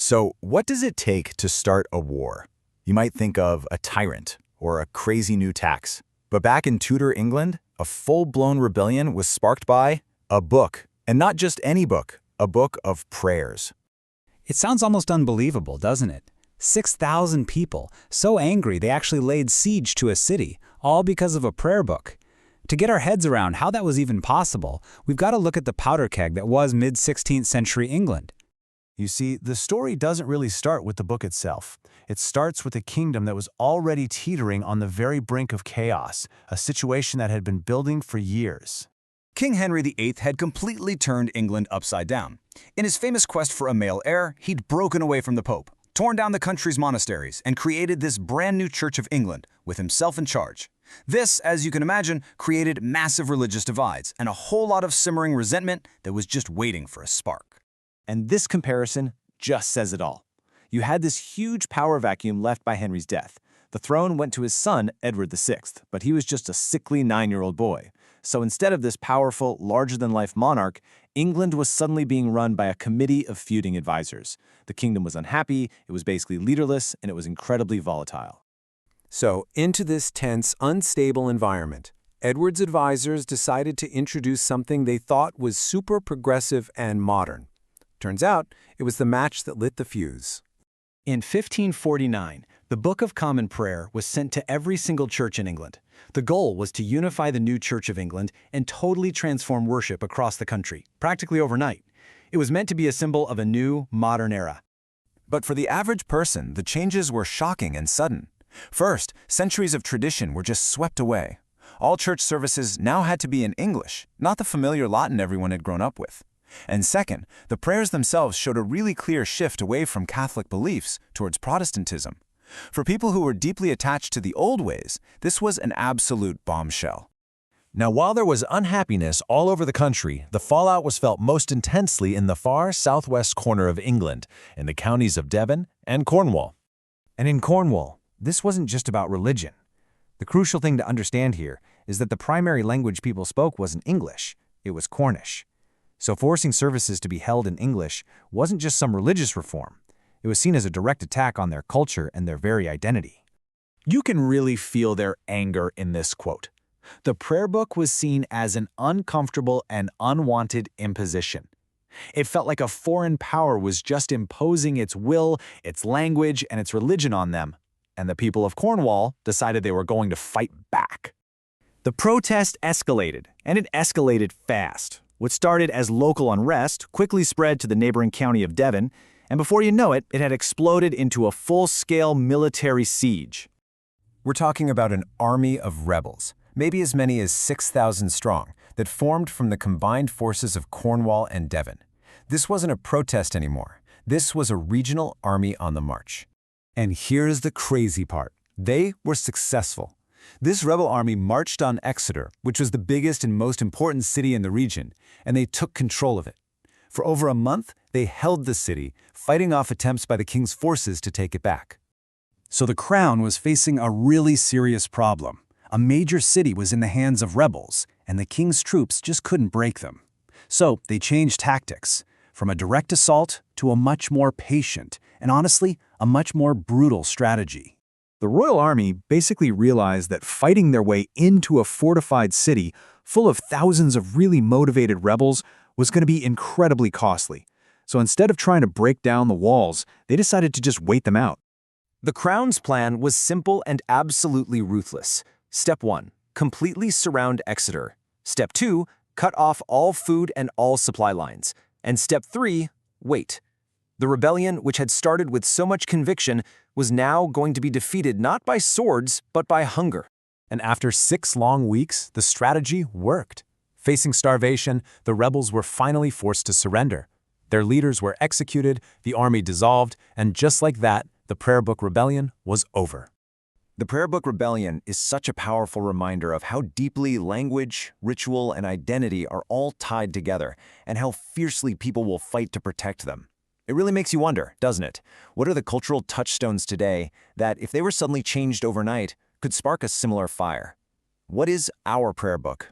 So, what does it take to start a war? You might think of a tyrant or a crazy new tax. But back in Tudor England, a full-blown rebellion was sparked by a book. And not just any book, a book of prayers. It sounds almost unbelievable, doesn't it? 6,000 people, so angry they actually laid siege to a city, all because of a prayer book. To get our heads around how that was even possible, we've got to look at the powder keg that was mid-16th century England. You see, the story doesn't really start with the book itself. It starts with a kingdom that was already teetering on the very brink of chaos, a situation that had been building for years. King Henry VIII had completely turned England upside down. In his famous quest for a male heir, he'd broken away from the Pope, torn down the country's monasteries, and created this brand new Church of England, with himself in charge. This, as you can imagine, created massive religious divides and a whole lot of simmering resentment that was just waiting for a spark. And this comparison just says it all. You had this huge power vacuum left by Henry's death. The throne went to his son, Edward VI, but he was just a sickly 9-year-old boy. So instead of this powerful, larger-than-life monarch, England was suddenly being run by a committee of feuding advisors. The kingdom was unhappy, it was basically leaderless, and it was incredibly volatile. So, into this tense, unstable environment, Edward's advisors decided to introduce something they thought was super progressive and modern. Turns out, it was the match that lit the fuse. In 1549, the Book of Common Prayer was sent to every single church in England. The goal was to unify the new Church of England and totally transform worship across the country, practically overnight. It was meant to be a symbol of a new, modern era. But for the average person, the changes were shocking and sudden. First, centuries of tradition were just swept away. All church services now had to be in English, not the familiar Latin everyone had grown up with. And second, the prayers themselves showed a really clear shift away from Catholic beliefs towards Protestantism. For people who were deeply attached to the old ways, this was an absolute bombshell. Now, while there was unhappiness all over the country, the fallout was felt most intensely in the far southwest corner of England, in the counties of Devon and Cornwall. And in Cornwall, this wasn't just about religion. The crucial thing to understand here is that the primary language people spoke wasn't English, it was Cornish. So forcing services to be held in English wasn't just some religious reform. It was seen as a direct attack on their culture and their very identity. You can really feel their anger in this quote. The prayer book was seen as an uncomfortable and unwanted imposition. It felt like a foreign power was just imposing its will, its language, and its religion on them. And the people of Cornwall decided they were going to fight back. The protest escalated, and it escalated fast. What started as local unrest quickly spread to the neighboring county of Devon, and before you know it, it had exploded into a full-scale military siege. We're talking about an army of rebels, maybe as many as 6,000 strong, that formed from the combined forces of Cornwall and Devon. This wasn't a protest anymore. This was a regional army on the march. And here's the crazy part. They were successful. This rebel army marched on Exeter, which was the biggest and most important city in the region, and they took control of it. For over a month, they held the city, fighting off attempts by the king's forces to take it back. So the crown was facing a really serious problem. A major city was in the hands of rebels, and the king's troops just couldn't break them. So they changed tactics, from a direct assault to a much more patient, and honestly, a much more brutal strategy. The royal army basically realized that fighting their way into a fortified city full of thousands of really motivated rebels was going to be incredibly costly. So instead of trying to break down the walls, they decided to just wait them out. The crown's plan was simple and absolutely ruthless. Step 1, completely surround Exeter. Step 2, cut off all food and all supply lines. And Step 3, wait. The rebellion, which had started with so much conviction, was now going to be defeated not by swords, but by hunger. And after 6 long weeks, the strategy worked. Facing starvation, the rebels were finally forced to surrender. Their leaders were executed, the army dissolved, and just like that, the Prayer Book Rebellion was over. The Prayer Book Rebellion is such a powerful reminder of how deeply language, ritual, and identity are all tied together, and how fiercely people will fight to protect them. It really makes you wonder, doesn't it? What are the cultural touchstones today that, if they were suddenly changed overnight, could spark a similar fire? What is our prayer book?